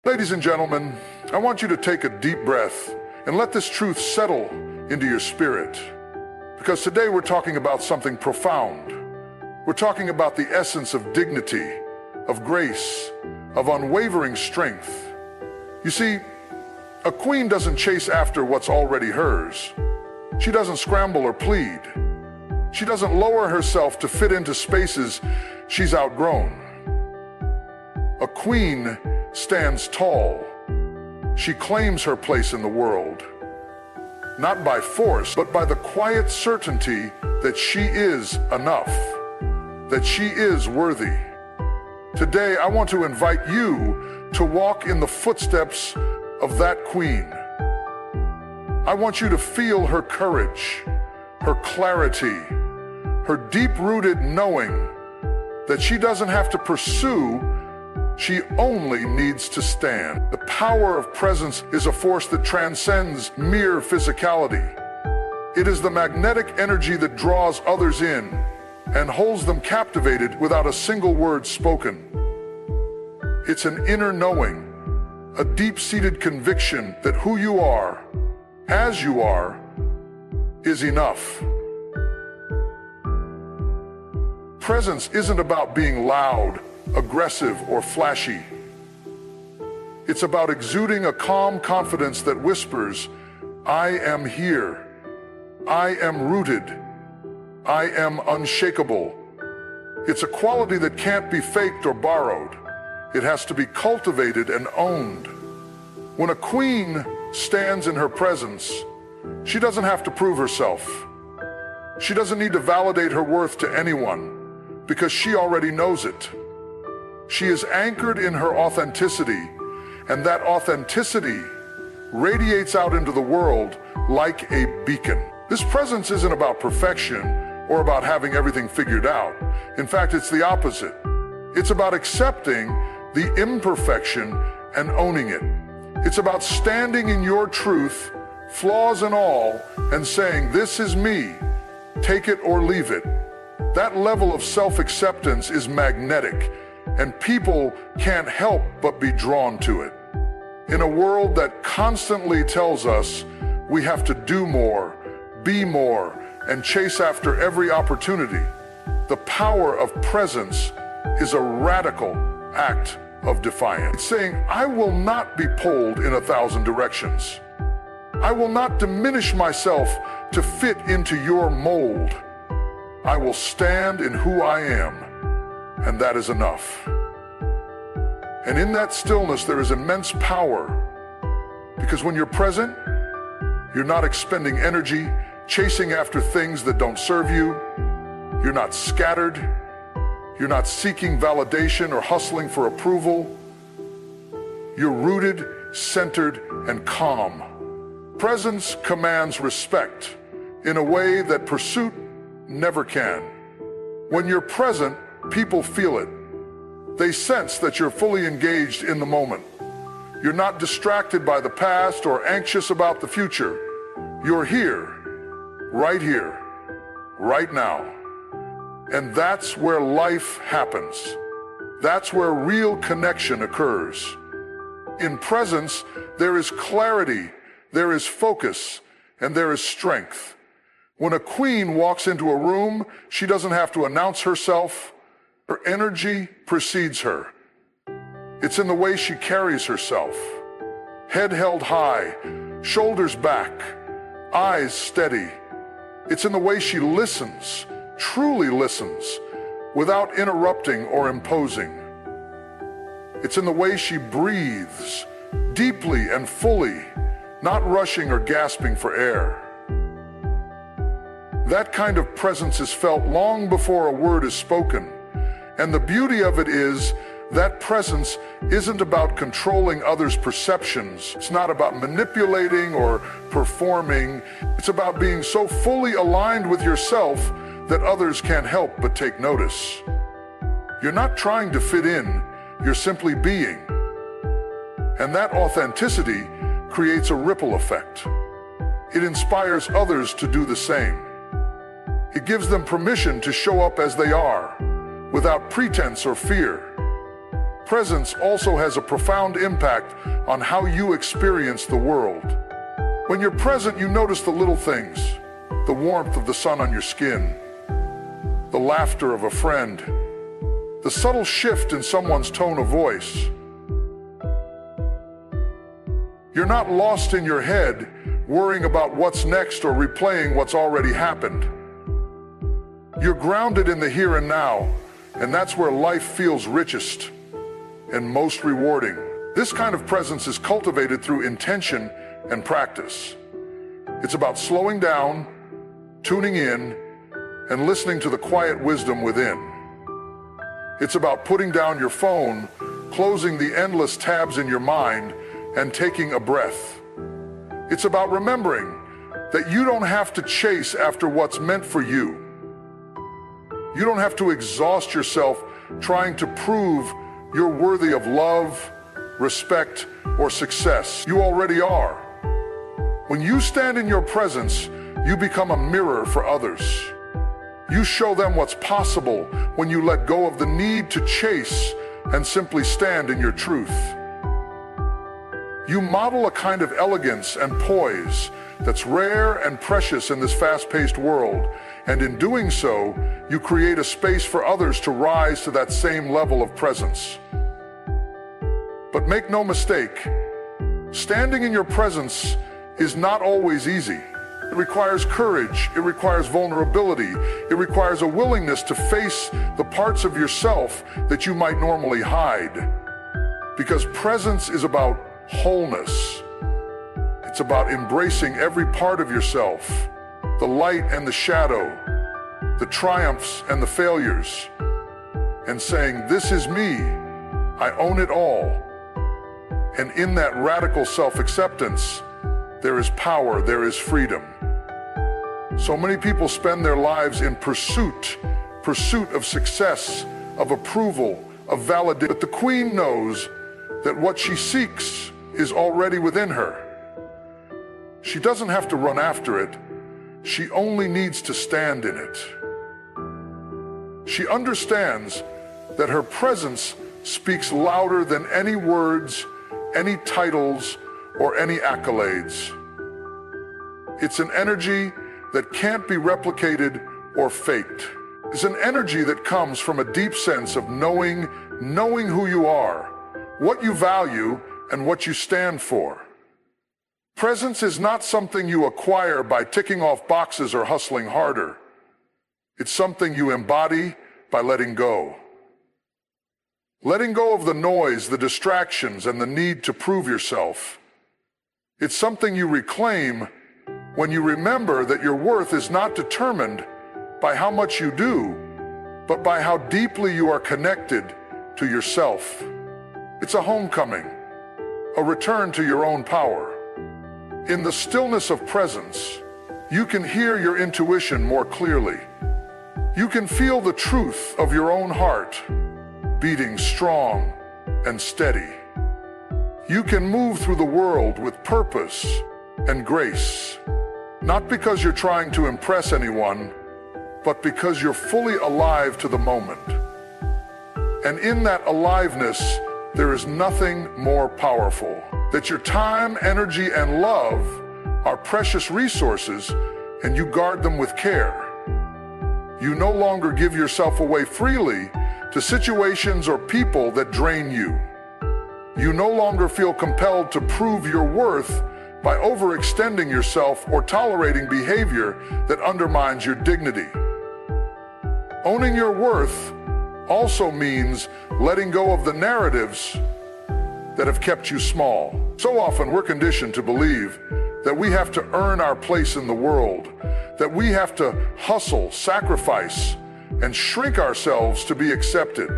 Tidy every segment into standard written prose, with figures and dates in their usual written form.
Ladies and gentlemen, I want you to take a deep breath and let this truth settle into your spirit. Because today we're talking about something profound. We're talking about the essence of dignity, of grace, of unwavering strength. You see, a queen doesn't chase after what's already hers. She doesn't scramble or plead. She doesn't lower herself to fit into spaces she's outgrown. A queen stands tall. She claims her place in the world, not by force, but by the quiet certainty that she is enough, that she is worthy. Today, I want to invite you to walk in the footsteps of that queen. I want you to feel her courage, her clarity, her deep-rooted knowing that she doesn't have to pursue, she only needs to stand. The power of presence is a force that transcends mere physicality. It is the magnetic energy that draws others in and holds them captivated without a single word spoken. It's an inner knowing, a deep-seated conviction that who you are, as you are, is enough. Presence isn't about being loud, aggressive, or flashy. It's about exuding a calm confidence that whispers, I am here. I am rooted. I am unshakable. It's a quality that can't be faked or borrowed. It has to be cultivated and owned. When a queen stands in her presence, she doesn't have to prove herself. She doesn't need to validate her worth to anyone because she already knows it. She is anchored in her authenticity, and that authenticity radiates out into the world like a beacon. This presence isn't about perfection or about having everything figured out. In fact, it's the opposite. It's about accepting the imperfection and owning it. It's about standing in your truth, flaws and all, and saying, this is me, take it or leave it. That level of self-acceptance is magnetic, and people can't help but be drawn to it. In a world that constantly tells us we have to do more, be more, and chase after every opportunity, the power of presence is a radical act of defiance. It's saying, I will not be pulled in 1,000 directions. I will not diminish myself to fit into your mold. I will stand in who I am, and that is enough. And in that stillness, there is immense power, because when you're present, you're not expending energy, chasing after things that don't serve you. You're not scattered. You're not seeking validation or hustling for approval. You're rooted, centered, and calm. Presence commands respect in a way that pursuit never can. When you're present, people feel it. They sense that you're fully engaged in the moment. You're not distracted by the past or anxious about the future. You're here, right now. And that's where life happens. That's where real connection occurs. In presence, there is clarity, there is focus, and there is strength. When a queen walks into a room, she doesn't have to announce herself. Her energy precedes her. It's in the way she carries herself. Head held high, shoulders back, eyes steady. It's in the way she listens, truly listens, without interrupting or imposing. It's in the way she breathes, deeply and fully, not rushing or gasping for air. That kind of presence is felt long before a word is spoken. And the beauty of it is that presence isn't about controlling others' perceptions. It's not about manipulating or performing. It's about being so fully aligned with yourself that others can't help but take notice. You're not trying to fit in, you're simply being. And that authenticity creates a ripple effect. It inspires others to do the same. It gives them permission to show up as they are, without pretense or fear. Presence also has a profound impact on how you experience the world. When you're present, you notice the little things, the warmth of the sun on your skin, the laughter of a friend, the subtle shift in someone's tone of voice. You're not lost in your head, worrying about what's next or replaying what's already happened. You're grounded in the here and now, and that's where life feels richest and most rewarding. This kind of presence is cultivated through intention and practice. It's about slowing down, tuning in, and listening to the quiet wisdom within. It's about putting down your phone, closing the endless tabs in your mind, and taking a breath. It's about remembering that you don't have to chase after what's meant for you. You don't have to exhaust yourself trying to prove you're worthy of love, respect, or success. You already are. When you stand in your presence, you become a mirror for others. You show them what's possible when you let go of the need to chase and simply stand in your truth. You model a kind of elegance and poise that's rare and precious in this fast-paced world, and in doing so, you create a space for others to rise to that same level of presence. But make no mistake, standing in your presence is not always easy. It requires courage, it requires vulnerability, it requires a willingness to face the parts of yourself that you might normally hide. Because presence is about wholeness. It's about embracing every part of yourself, the light and the shadow, the triumphs and the failures, and saying, "This is me, I own it all." And in that radical self-acceptance, there is power, there is freedom. So many people spend their lives in pursuit of success, of approval, of validation. But the queen knows that what she seeks is already within her. She doesn't have to run after it. She only needs to stand in it. She understands that her presence speaks louder than any words, any titles, or any accolades. It's an energy that can't be replicated or faked. It's an energy that comes from a deep sense of knowing who you are, what you value, and what you stand for. Presence is not something you acquire by ticking off boxes or hustling harder. It's something you embody by letting go. Letting go of the noise, the distractions, and the need to prove yourself. It's something you reclaim when you remember that your worth is not determined by how much you do, but by how deeply you are connected to yourself. It's a homecoming, a return to your own power. In the stillness of presence, you can hear your intuition more clearly. You can feel the truth of your own heart, beating strong and steady. You can move through the world with purpose and grace, not because you're trying to impress anyone, but because you're fully alive to the moment. And in that aliveness, there is nothing more powerful. That your time, energy, and love are precious resources, and you guard them with care. You no longer give yourself away freely to situations or people that drain you. You no longer feel compelled to prove your worth by overextending yourself or tolerating behavior that undermines your dignity. Owning your worth also means letting go of the narratives that have kept you small. So often we're conditioned to believe that we have to earn our place in the world, that we have to hustle, sacrifice, and shrink ourselves to be accepted.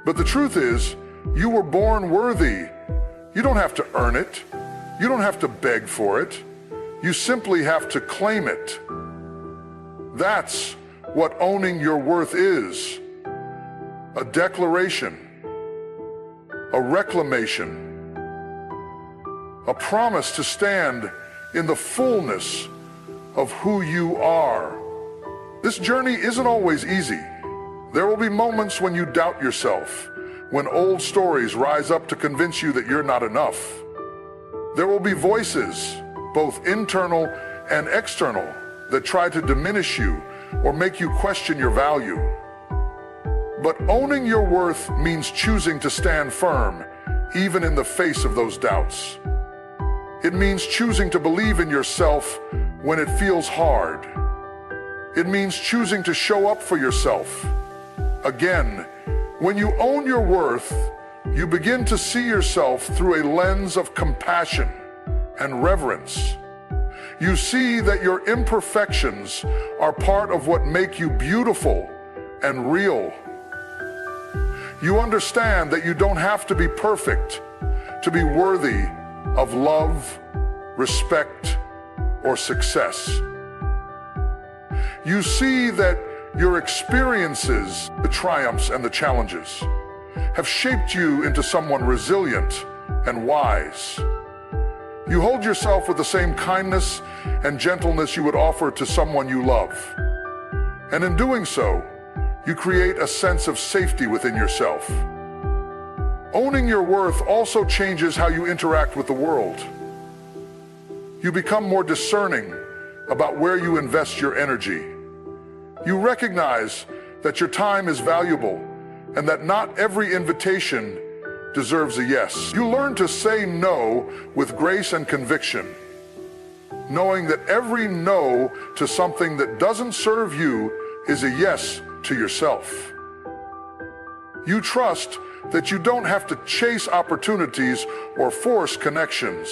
But the truth is, you were born worthy. You don't have to earn it. You don't have to beg for it. You simply have to claim it. That's what owning your worth is. A declaration, a reclamation, a promise to stand in the fullness of who you are. This journey isn't always easy. There will be moments when you doubt yourself, when old stories rise up to convince you that you're not enough. There will be voices, both internal and external, that try to diminish you or make you question your value. But owning your worth means choosing to stand firm, even in the face of those doubts. It means choosing to believe in yourself when it feels hard. It means choosing to show up for yourself. Again, when you own your worth, you begin to see yourself through a lens of compassion and reverence. You see that your imperfections are part of what make you beautiful and real. You understand that you don't have to be perfect to be worthy of love, respect, or success. You see that your experiences, the triumphs and the challenges, have shaped you into someone resilient and wise. You hold yourself with the same kindness and gentleness you would offer to someone you love. And in doing so, you create a sense of safety within yourself. Owning your worth also changes how you interact with the world. You become more discerning about where you invest your energy. You recognize that your time is valuable and that not every invitation deserves a yes. You learn to say no with grace and conviction, knowing that every no to something that doesn't serve you is a yes to yourself. You trust that you don't have to chase opportunities or force connections.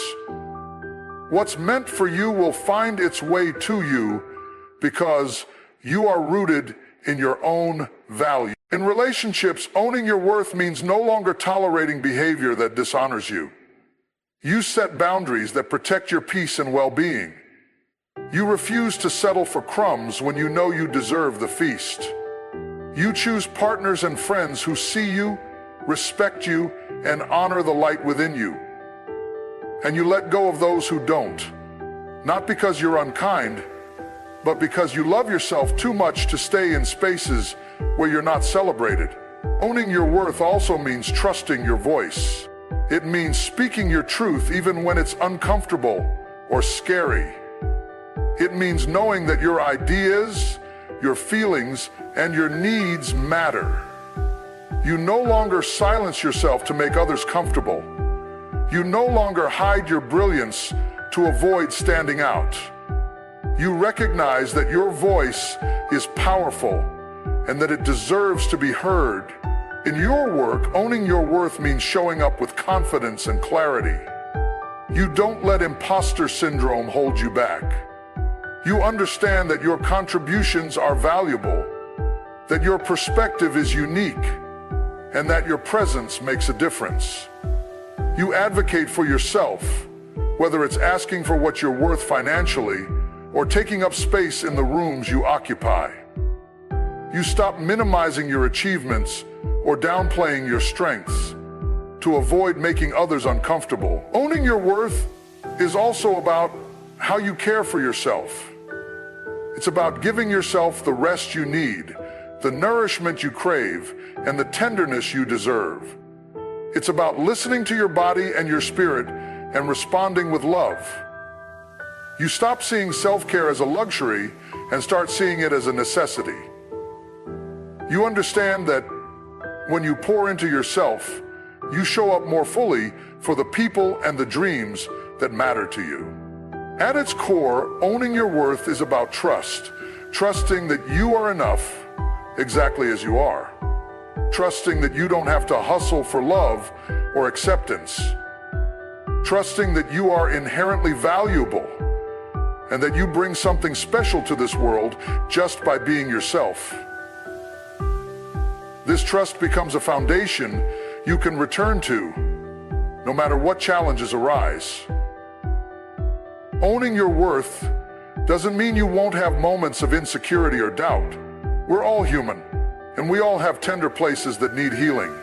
What's meant for you will find its way to you because you are rooted in your own value. In relationships, owning your worth means no longer tolerating behavior that dishonors you. You set boundaries that protect your peace and well-being. You refuse to settle for crumbs when you know you deserve the feast. You choose partners and friends who see you, respect you, and honor the light within you. And you let go of those who don't, not because you're unkind, but because you love yourself too much to stay in spaces where you're not celebrated. Owning your worth also means trusting your voice. It means speaking your truth even when it's uncomfortable or scary. It means knowing that your ideas, your feelings, and your needs matter. You no longer silence yourself to make others comfortable. You no longer hide your brilliance to avoid standing out. You recognize that your voice is powerful and that it deserves to be heard. In your work, owning your worth means showing up with confidence and clarity. You don't let imposter syndrome hold you back. You understand that your contributions are valuable, that your perspective is unique, and that your presence makes a difference. You advocate for yourself, whether it's asking for what you're worth financially or taking up space in the rooms you occupy. You stop minimizing your achievements or downplaying your strengths to avoid making others uncomfortable. Owning your worth is also about how you care for yourself. It's about giving yourself the rest you need, the nourishment you crave, and the tenderness you deserve. It's about listening to your body and your spirit and responding with love. You stop seeing self-care as a luxury and start seeing it as a necessity. You understand that when you pour into yourself, you show up more fully for the people and the dreams that matter to you. At its core, owning your worth is about trust, trusting that you are enough exactly as you are, trusting that you don't have to hustle for love or acceptance, trusting that you are inherently valuable and that you bring something special to this world just by being yourself. This trust becomes a foundation you can return to no matter what challenges arise. Owning your worth doesn't mean you won't have moments of insecurity or doubt. We're all human, and we all have tender places that need healing.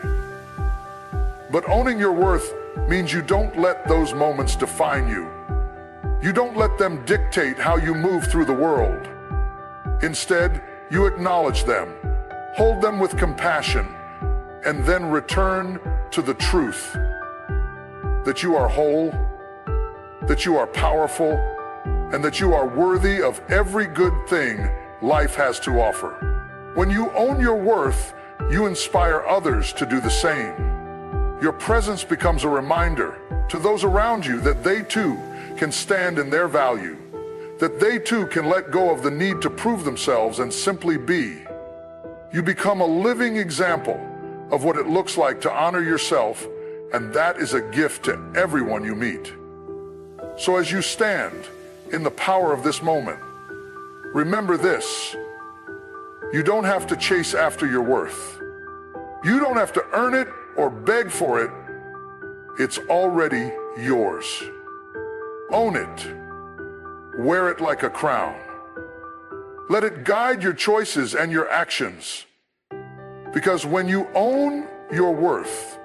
But owning your worth means you don't let those moments define you. You don't let them dictate how you move through the world. Instead, you acknowledge them, hold them with compassion, and then return to the truth that you are whole, that you are powerful, and that you are worthy of every good thing life has to offer. When you own your worth, you inspire others to do the same. Your presence becomes a reminder to those around you that they too can stand in their value, that they too can let go of the need to prove themselves and simply be. You become a living example of what it looks like to honor yourself, and that is a gift to everyone you meet. So as you stand in the power of this moment, remember this: you don't have to chase after your worth. You don't have to earn it or beg for it. It's already yours. Own it. Wear it like a crown. Let it guide your choices and your actions. Because when you own your worth,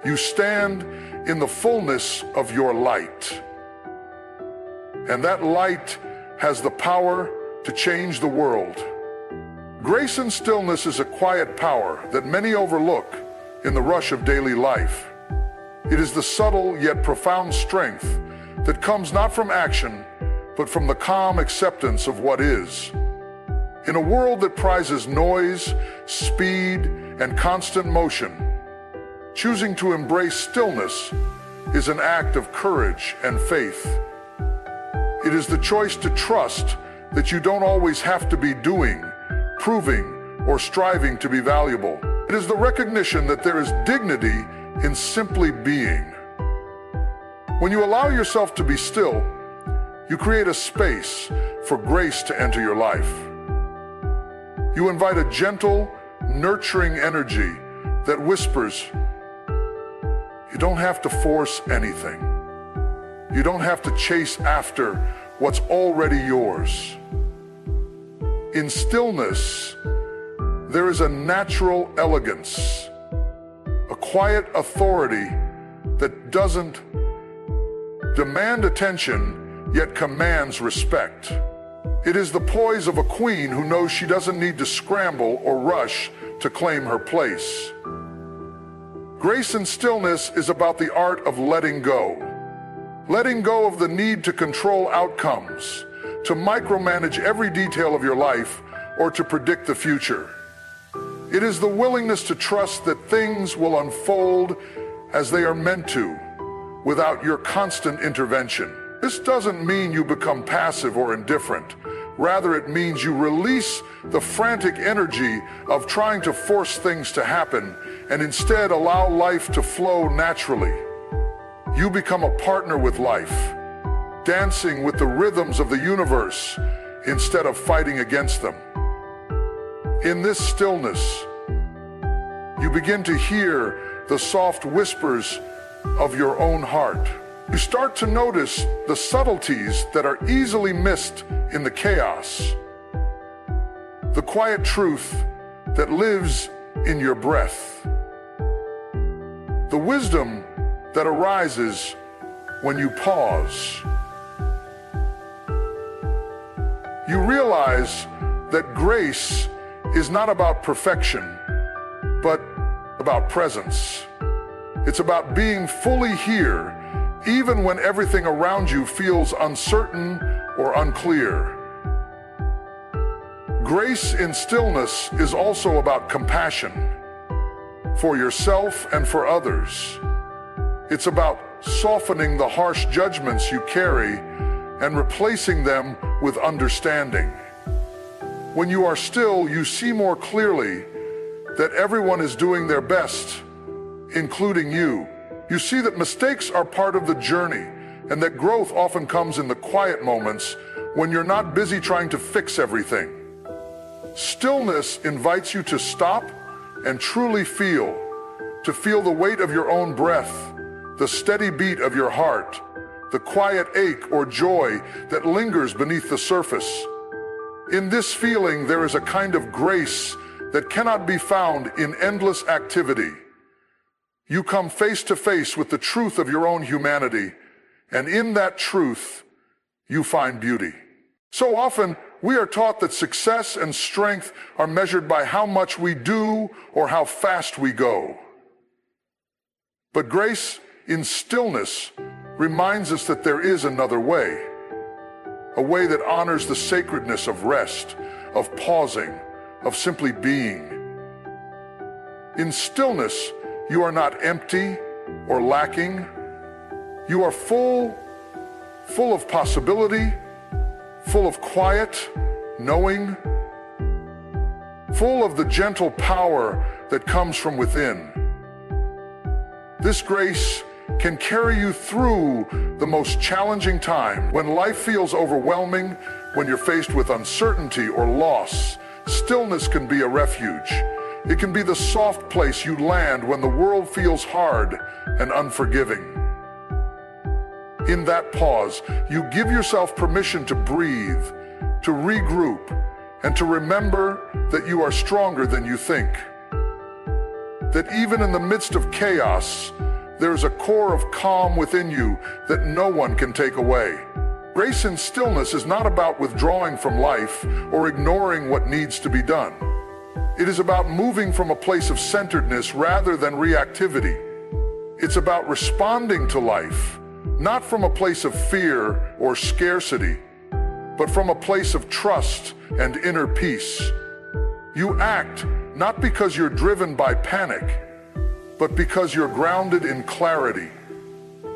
you stand in the fullness of your light. And that light has the power to change the world. Grace and stillness is a quiet power that many overlook in the rush of daily life. It is the subtle yet profound strength that comes not from action, but from the calm acceptance of what is. In a world that prizes noise, speed, and constant motion, choosing to embrace stillness is an act of courage and faith. It is the choice to trust that you don't always have to be doing, proving, or striving to be valuable. It is the recognition that there is dignity in simply being. When you allow yourself to be still, you create a space for grace to enter your life. You invite a gentle, nurturing energy that whispers, you don't have to force anything. You don't have to chase after what's already yours. In stillness, there is a natural elegance, a quiet authority that doesn't demand attention, yet commands respect. It is the poise of a queen who knows she doesn't need to scramble or rush to claim her place. Grace and stillness is about the art of letting go. Letting go of the need to control outcomes, to micromanage every detail of your life, or to predict the future. It is the willingness to trust that things will unfold as they are meant to, without your constant intervention. This doesn't mean you become passive or indifferent. Rather, it means you release the frantic energy of trying to force things to happen and instead allow life to flow naturally. You become a partner with life, dancing with the rhythms of the universe instead of fighting against them. In this stillness, you begin to hear the soft whispers of your own heart. You start to notice the subtleties that are easily missed in the chaos. The quiet truth that lives in your breath. The wisdom that arises when you pause. You realize that grace is not about perfection, but about presence. It's about being fully here, even when everything around you feels uncertain or unclear. Grace in stillness is also about compassion for yourself and for others. It's about softening the harsh judgments you carry and replacing them with understanding. When you are still, you see more clearly that everyone is doing their best, including you. You see that mistakes are part of the journey and that growth often comes in the quiet moments when you're not busy trying to fix everything. Stillness invites you to stop and truly feel, to feel the weight of your own breath, the steady beat of your heart, the quiet ache or joy that lingers beneath the surface. In this feeling, there is a kind of grace that cannot be found in endless activity. You come face to face with the truth of your own humanity, and in that truth, you find beauty. So often, we are taught that success and strength are measured by how much we do or how fast we go. But grace in stillness reminds us that there is another way, a way that honors the sacredness of rest, of pausing, of simply being. In stillness, you are not empty or lacking. You are full of possibility, full of quiet, knowing, full of the gentle power that comes from within. This grace can carry you through the most challenging time. When life feels overwhelming, when you're faced with uncertainty or loss, stillness can be a refuge. It can be the soft place you land when the world feels hard and unforgiving. In that pause, you give yourself permission to breathe, to regroup, and to remember that you are stronger than you think. That even in the midst of chaos, there's a core of calm within you that no one can take away. Grace in stillness is not about withdrawing from life or ignoring what needs to be done. It is about moving from a place of centeredness rather than reactivity. It's about responding to life, not from a place of fear or scarcity, but from a place of trust and inner peace. You act not because you're driven by panic, but because you're grounded in clarity.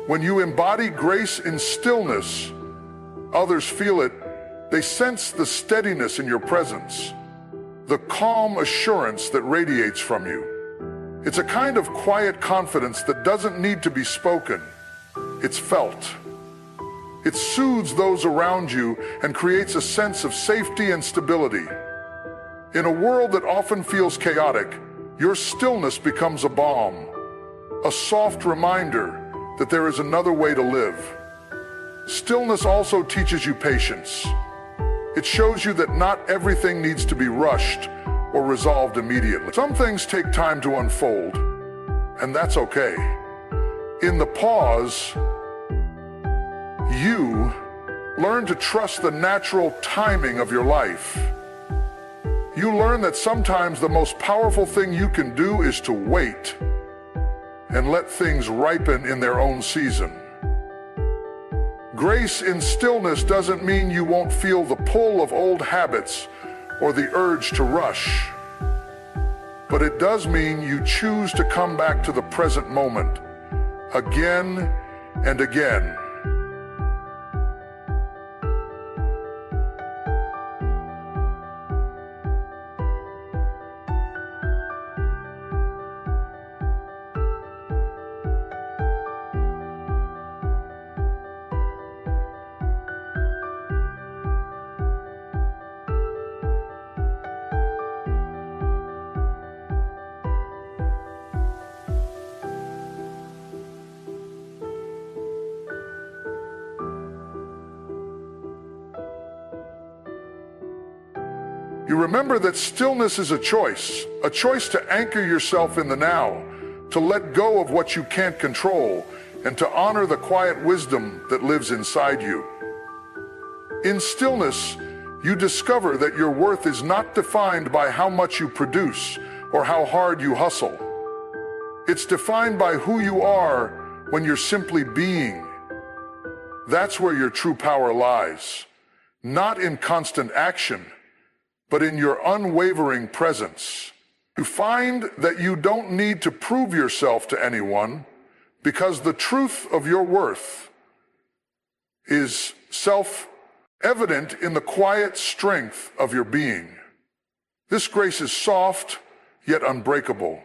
When you embody grace in stillness, others feel it. They sense the steadiness in your presence, the calm assurance that radiates from you. It's a kind of quiet confidence that doesn't need to be spoken. It's felt. It soothes those around you and creates a sense of safety and stability. In a world that often feels chaotic, your stillness becomes a balm, a soft reminder that there is another way to live. Stillness also teaches you patience. It shows you that not everything needs to be rushed or resolved immediately. Some things take time to unfold, and that's okay. In the pause, you learn to trust the natural timing of your life. You learn that sometimes the most powerful thing you can do is to wait and let things ripen in their own season. Grace in stillness doesn't mean you won't feel the pull of old habits or the urge to rush, but it does mean you choose to come back to the present moment again and again. You remember that stillness is a choice to anchor yourself in the now, to let go of what you can't control, and to honor the quiet wisdom that lives inside you. In stillness, you discover that your worth is not defined by how much you produce or how hard you hustle. It's defined by who you are when you're simply being. That's where your true power lies, not in constant action, but in your unwavering presence. You find that you don't need to prove yourself to anyone because the truth of your worth is self-evident in the quiet strength of your being. This grace is soft, yet unbreakable.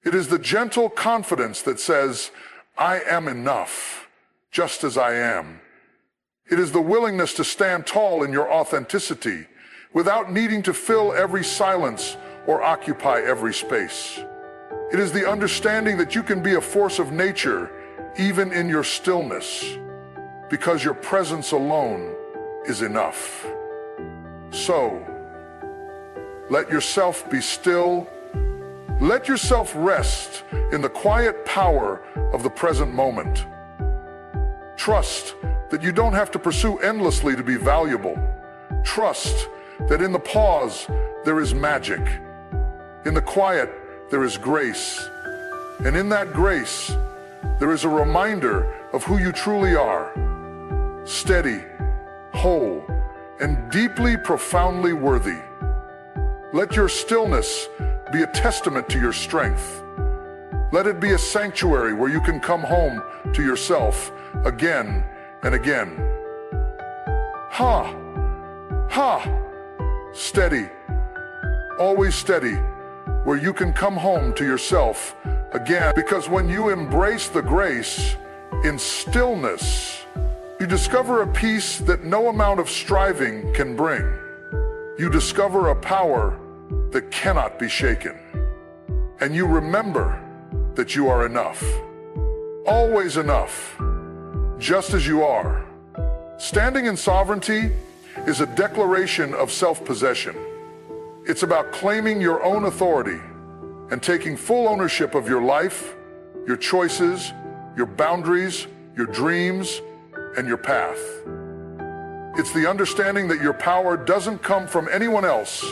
It is the gentle confidence that says, I am enough, just as I am. It is the willingness to stand tall in your authenticity, without needing to fill every silence or occupy every space. It is the understanding that you can be a force of nature even in your stillness, because your presence alone is enough. So, let yourself be still. Let yourself rest in the quiet power of the present moment. Trust that you don't have to pursue endlessly to be valuable. Trust that in the pause, there is magic. In the quiet, there is grace. And in that grace, there is a reminder of who you truly are. Steady, whole, and deeply, profoundly worthy. Let your stillness be a testament to your strength. Let it be a sanctuary where you can come home to yourself again and again. Steady, always steady, where you can come home to yourself again. Because when you embrace the grace in stillness, you discover a peace that no amount of striving can bring. You discover a power that cannot be shaken. And you remember that you are enough. Always enough, just as you are. Standing in sovereignty is a declaration of self-possession. It's about claiming your own authority and taking full ownership of your life, your choices, your boundaries, your dreams, and your path. It's the understanding that your power doesn't come from anyone else.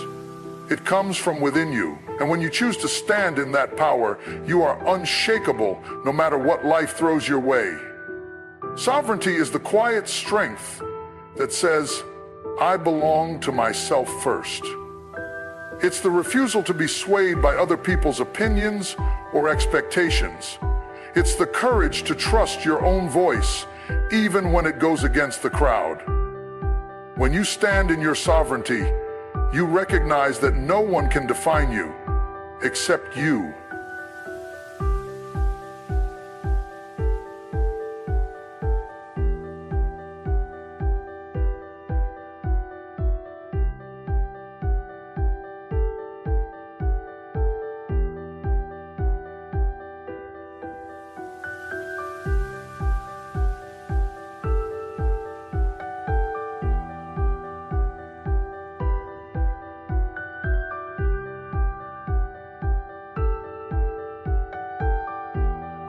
It comes from within you. And when you choose to stand in that power, you are unshakable no matter what life throws your way. Sovereignty is the quiet strength that says, I belong to myself first. It's the refusal to be swayed by other people's opinions or expectations. It's the courage to trust your own voice, even when it goes against the crowd. When you stand in your sovereignty, you recognize that no one can define you except you.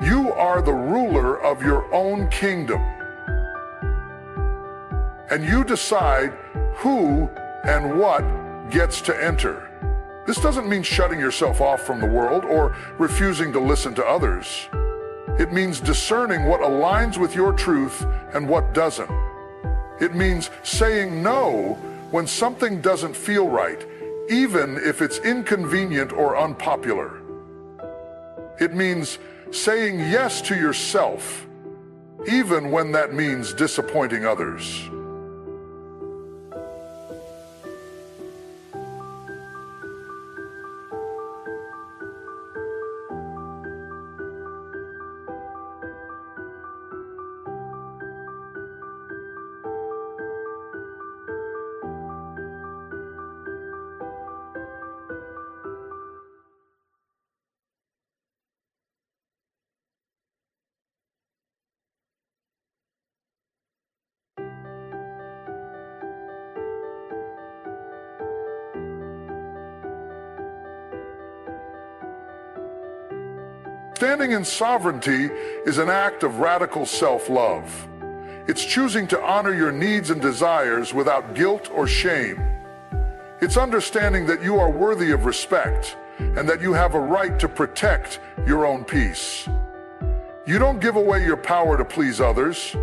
You are the ruler of your own kingdom. And you decide who and what gets to enter. This doesn't mean shutting yourself off from the world or refusing to listen to others. It means discerning what aligns with your truth and what doesn't. It means saying no when something doesn't feel right, even if it's inconvenient or unpopular. It means saying yes to yourself, even when that means disappointing others. Standing in sovereignty is an act of radical self-love. It's choosing to honor your needs and desires without guilt or shame. It's understanding that you are worthy of respect and that you have a right to protect your own peace. You don't give away your power to please others.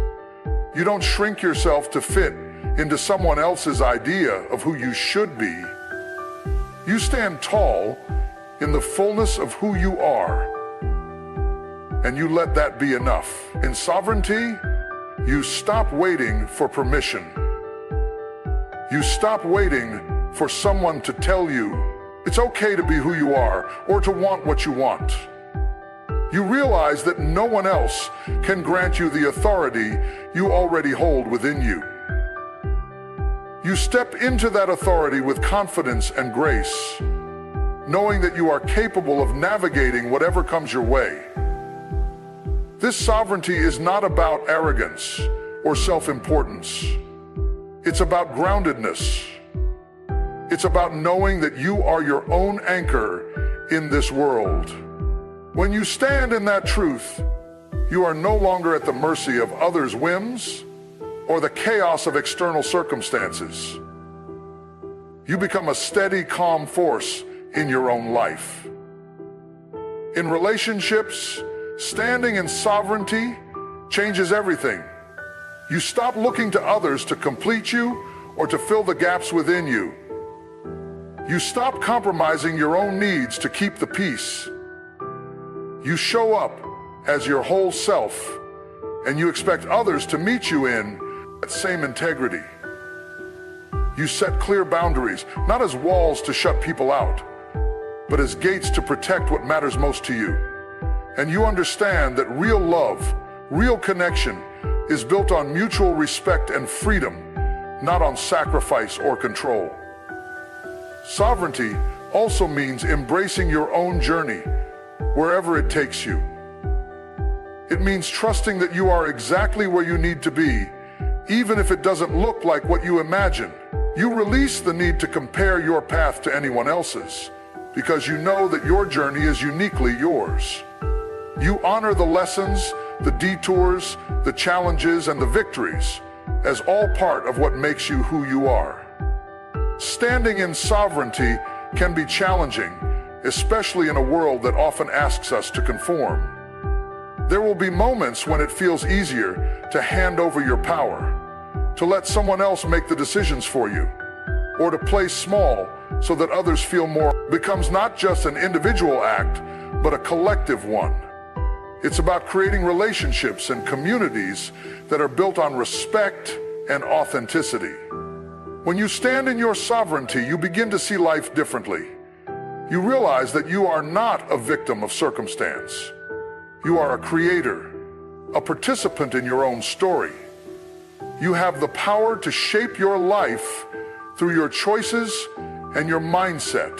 You don't shrink yourself to fit into someone else's idea of who you should be. You stand tall in the fullness of who you are. And you let that be enough. In sovereignty, you stop waiting for permission. You stop waiting for someone to tell you it's okay to be who you are or to want what you want. You realize that no one else can grant you the authority you already hold within you. You step into that authority with confidence and grace, knowing that you are capable of navigating whatever comes your way. This sovereignty is not about arrogance or self-importance. It's about groundedness. It's about knowing that you are your own anchor in this world. When you stand in that truth, you are no longer at the mercy of others' whims or the chaos of external circumstances. You become a steady, calm force in your own life. In relationships, standing in sovereignty changes everything. You stop looking to others to complete you or to fill the gaps within you. You stop compromising your own needs to keep the peace. You show up as your whole self, and you expect others to meet you in that same integrity. You set clear boundaries, not as walls to shut people out, but as gates to protect what matters most to you. And you understand that real love, real connection, is built on mutual respect and freedom, not on sacrifice or control. Sovereignty also means embracing your own journey, wherever it takes you. It means trusting that you are exactly where you need to be, even if it doesn't look like what you imagine. You release the need to compare your path to anyone else's, because you know that your journey is uniquely yours. You honor the lessons, the detours, the challenges, and the victories as all part of what makes you who you are. Standing in sovereignty can be challenging, especially in a world that often asks us to conform. There will be moments when it feels easier to hand over your power, to let someone else make the decisions for you, or to play small so that others feel more. Becomes not just an individual act, but a collective one. It's about creating relationships and communities that are built on respect and authenticity. When you stand in your sovereignty, you begin to see life differently. You realize that you are not a victim of circumstance. You are a creator, a participant in your own story. You have the power to shape your life through your choices and your mindset.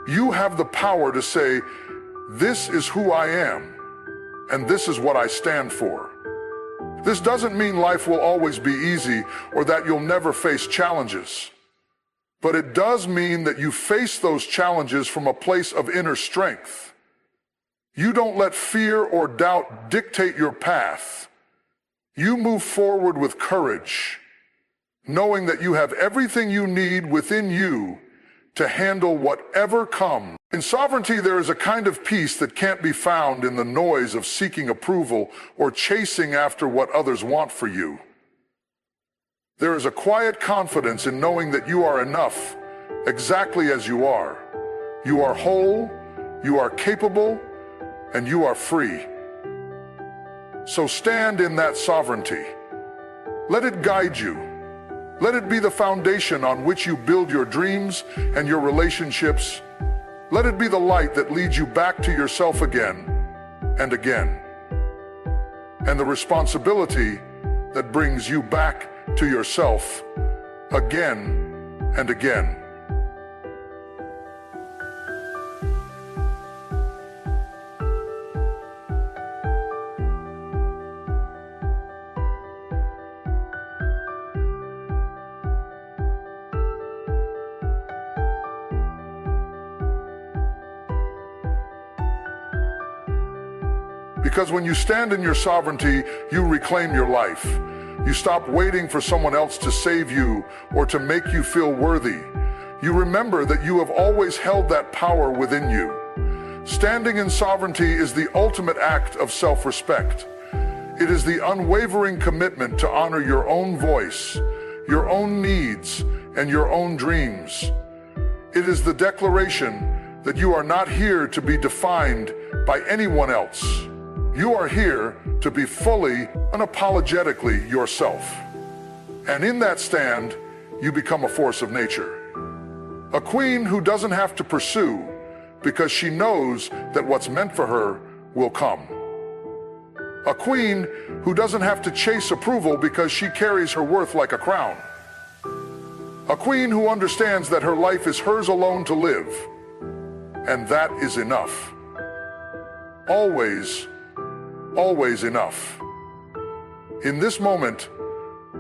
You have the power to say, "This is who I am, and this is what I stand for." This doesn't mean life will always be easy or that you'll never face challenges. But it does mean that you face those challenges from a place of inner strength. You don't let fear or doubt dictate your path. You move forward with courage, knowing that you have everything you need within you to handle whatever comes. In sovereignty, there is a kind of peace that can't be found in the noise of seeking approval or chasing after what others want for you. There is a quiet confidence in knowing that you are enough, exactly as you are. You are whole, you are capable, and you are free. So stand in that sovereignty. Let it guide you. Let it be the foundation on which you build your dreams and your relationships. Let it be the light that leads you back to yourself again and again. And the responsibility that brings you back to yourself again and again. Because when you stand in your sovereignty, you reclaim your life. You stop waiting for someone else to save you or to make you feel worthy. You remember that you have always held that power within you. Standing in sovereignty is the ultimate act of self-respect. It is the unwavering commitment to honor your own voice, your own needs, and your own dreams. It is the declaration that you are not here to be defined by anyone else. You are here to be fully, unapologetically yourself. And in that stand, you become a force of nature. A queen who doesn't have to pursue because she knows that what's meant for her will come. A queen who doesn't have to chase approval because she carries her worth like a crown. A queen who understands that her life is hers alone to live. And that is enough. Always, always enough. In this moment,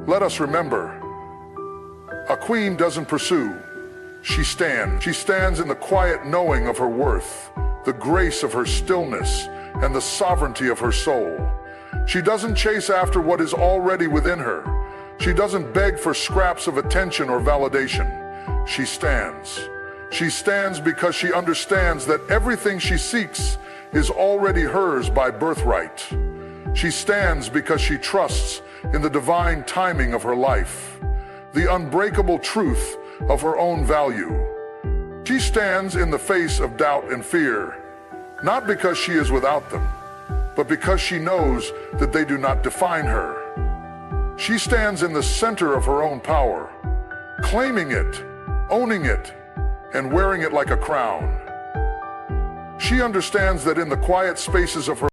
let us remember, a queen doesn't pursue, she stands. She stands in the quiet knowing of her worth, the grace of her stillness, and the sovereignty of her soul. She doesn't chase after what is already within her. She doesn't beg for scraps of attention or validation. she stands. She stands because she understands that everything she seeks is already hers by birthright. She stands because she trusts in the divine timing of her life, the unbreakable truth of her own value. She stands in the face of doubt and fear, not because she is without them, but because she knows that they do not define her. She stands in the center of her own power, claiming it, owning it, and wearing it like a crown. She understands that in the quiet spaces of her